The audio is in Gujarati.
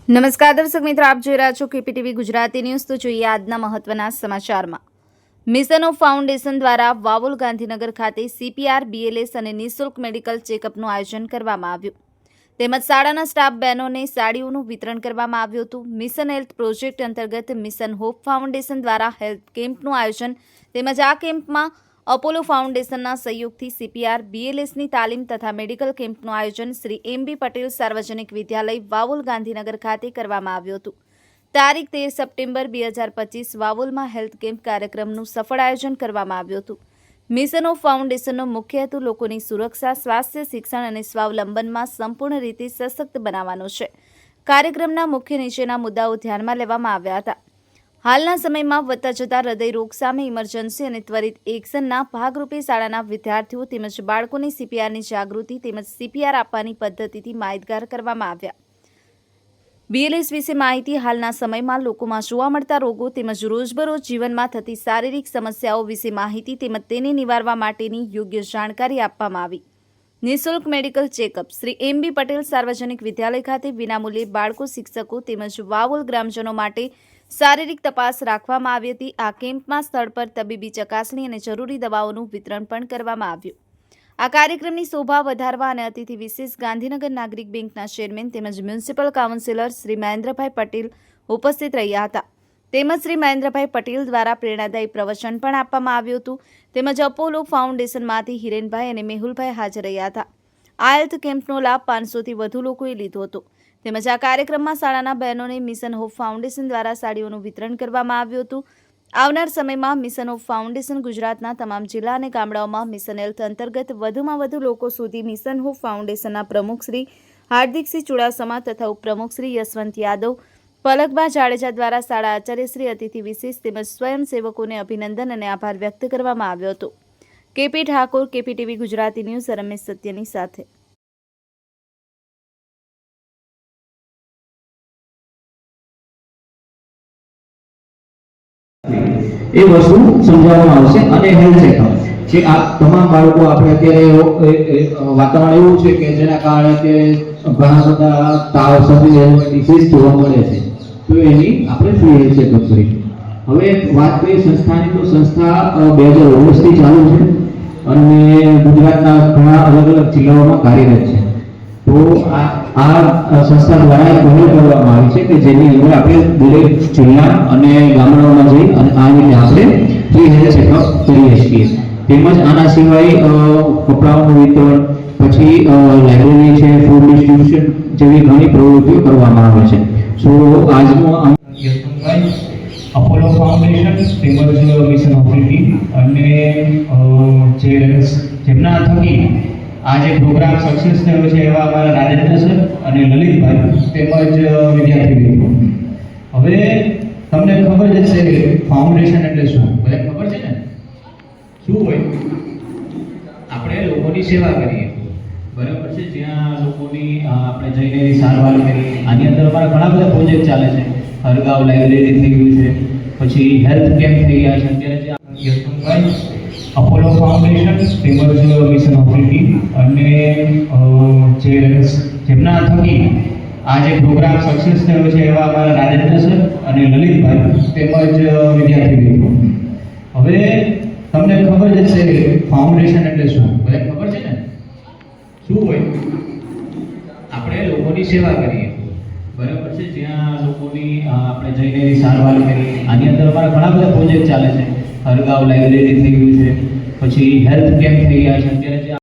નમસ્કાર દર્શક મિત્રો, આપ જોઈ રહ્યા છો કેપીટીવી ગુજરાતી ન્યૂઝ। તો જોઈએ આજના મહત્વના સમાચારમાં। મિશન ઓફ ફાઉન્ડેશન દ્વારા વાવોલ ગાંધીનગર ખાતે CPR, BLS અને નિઃશુલ્ક મેડિકલ ચેકઅપનું આયોજન કરવામાં આવ્યું। તેમજ શાળાના સ્ટાફ બહેનોને સાડીઓનું વિતરણ કરવામાં આવ્યું હતું। મિશન હેલ્થ પ્રોજેક્ટ અંતર્ગત મિશન હોપ ફાઉન્ડેશન દ્વારા હેલ્થ કેમ્પનું આયોજન તેમજ આ કેમ્પમાં અપોલો ફાઉન્ડેશનના સહયોગથી CPR, BLSની તાલીમ તથા મેડિકલ કેમ્પનું આયોજન શ્રી MB પટેલ સાર્વજનિક વિદ્યાલય વાવોલ ગાંધીનગર ખાતે કરવામાં આવ્યું હતું। તારીખ 13 સપ્ટેમ્બર 2025 વાવોલમાં હેલ્થ કેમ્પ કાર્યક્રમનું સફળ આયોજન કરવામાં આવ્યું હતું। મિશન ઓફ ફાઉન્ડેશનનો મુખ્ય હેતુ લોકોની સુરક્ષા, સ્વાસ્થ્ય, શિક્ષણ અને સ્વાવલંબનમાં સંપૂર્ણ રીતે સશક્ત બનાવવાનો છે। કાર્યક્રમના મુખ્ય નીચેના મુદ્દાઓ ધ્યાનમાં લેવામાં આવ્યા હતા। હાલના સમયમાં વધતા જતા હૃદય રોગ સામે ઇમરજન્સી અને ત્વરિત એક્શનના ભાગરૂપે શાળાના વિદ્યાર્થીઓ તેમજ બાળકોને CPRની જાગૃતિ તેમજ CPR આપવાની પદ્ધતિથી માહિતગાર કરવામાં આવ્યા। BLS વિશે માહિતી, હાલના સમયમાં લોકોમાં જોવા મળતા રોગો તેમજ રોજબરોજ જીવનમાં થતી શારીરિક સમસ્યાઓ વિશે માહિતી તેમજ તેને નિવારવા માટેની યોગ્ય જાણકારી આપવામાં આવી। નિઃશુલ્ક medical checkup Shri MB Patel સાર્વજનિક વિદ્યાલય ખાતે વિનામૂલ્યે બાળકો, શિક્ષકો તેમજ વાવોલ ગ્રામજનો માટે શારીરિક તપાસ રાખવામાં આવી હતી। આ કેમ્પમાં સ્થળ પર તબીબી ચકાસણી અને જરૂરી દવાઓનું વિતરણ પણ કરવામાં આવ્યું। આ કાર્યક્રમની શોભા વધારવા અને અતિથિ વિશેષ ગાંધીનગર નાગરિક બેંકના ચેરમેન તેમજ મ્યુનિસિપલ કાઉન્સિલર શ્રી મહેન્દ્રભાઈ પટેલ ઉપસ્થિત રહ્યા હતા। તેમજ શ્રી મહેન્દ્રભાઈ પટેલ દ્વારા પ્રેરણાદાયી પ્રવચન પણ આપવામાં આવ્યું હતું। તેમજ અપોલો ફાઉન્ડેશનમાંથી હિરેનભાઈ અને મેહુલભાઈ હાજર રહ્યા હતા। આ હેલ્થ કેમ્પનો લાભ 500થી વધુ લોકોએ લીધો હતો। તેમજ આ કાર્યક્રમમાં શાળાના બહેનોને મિશન હોપ ફાઉન્ડેશન દ્વારા સાડીઓનું વિતરણ કરવામાં આવ્યું હતું। આવનાર સમયમાં મિશન હોપ ફાઉન્ડેશન ગુજરાતના તમામ જિલ્લા અને ગામડાઓમાં મિશન હેલ્થ અંતર્ગત વધુમાં વધુ લોકો સુધી મિશન હોપ ફાઉન્ડેશનના પ્રમુખ શ્રી હાર્દિકસિંહ ચુડાસમા તથા ઉપપ્રમુખ શ્રી યશવંત યાદવ, પલકબા જાડેજા દ્વારા શાળા આચાર્ય શ્રી, અતિથિ વિશેષ તેમજ સ્વયંસેવકોને અભિનંદન અને આભાર વ્યક્ત કરવામાં આવ્યો હતો। KP Thakor, KPTV Gujarati news, Ramesh સત્યની સાથે। એ વસ્તુ સમજાવવામાં આવશે અને હેલ્થ ચેકઅપ જે આ તમામ બાળકો આપણે અત્યારે વાતાવરણ એવું છે કે જેના કારણે કે ઘણા બધા તાવ, શરદી જેવી ડિસીઝ જોવા મળે છે, તો એની આપણે ફ્રી હેલ્થ ચેકઅપ કરીશું। હવે વાત કરીએ સંસ્થાની, તો સંસ્થા 2019થી ચાલુ છે અને ગુજરાતના ઘણા અલગ અલગ જિલ્લાઓમાં કાર્યરત છે। તો આ સંસ્થા દ્વારા એક પહેલ કરવામાં આવી છે કે જેની અંદર આપણે દરેક જિલ્લા અને ગામડાઓમાં જઈ અને આ રીતે આપણે ફ્રી હેલ્થ ચેકઅપ કરીએ છીએ। તેમજ આના સિવાય કપડાઓનું વિતરણ, પછી લાઇબ્રેરી છે, ફૂડ ડિસ્ટ્રીબ્યુશન જેવી ઘણી પ્રવૃત્તિઓ કરવામાં આવે છે। સો આજનો અપોલો ફાઉન્ડેશન તેમજ મિશન ઓપરેટી અને જેમના થકી આ જે પ્રોગ્રામ સક્સેસ થયો છે એવા અમારા રાજેન્દ્ર સર અને લલિતભાઈ તેમજ વિદ્યાર્થી મિત્રો। હવે તમને ખબર જ છે કે ફાઉન્ડેશન એટલે શું? બધાને ખબર છે ને? શું હોય? આપણે લોકોની સેવા કરીએ, બરાબર છે? જ્યાં લોકોની આપણે જઈને એની સારવાર કરીએ। આની અંદર અમારા ઘણા બધા પ્રોજેક્ટ ચાલે છે। હરગાંવ લાઇબ્રેરી થઈ ગયું છે, પછી હેલ્થ કેમ્પ થઈ ગયા છે અત્યારે જે અપોલો ફાઉન્ડેશન તેમજ મિશન ઓપરેટી અને જેમના થકી આ જે પ્રોગ્રામ સક્સેસ થયો છે એવા અમારા રાજેન્દ્ર સર અને લલિતભાઈ તેમજ વિદ્યાર્થી મિત્રો। હવે તમને ખબર જ છે કે ફાઉન્ડેશન એટલે શું? બધાને ખબર છે ને? શું હોય? આપણે લોકોની સેવા કરીએ, બરાબર છે? જ્યાં લોકોની આપણે જઈને એની સારવાર કરીએ। આની અંદર અમારા ઘણા બધા પ્રોજેક્ટ ચાલે છે। હરગાંવ લાઇબ્રેરી થઈ ગયું છે, પછી હેલ્થ કેમ્પ થઈ ગયા છે અત્યારે જે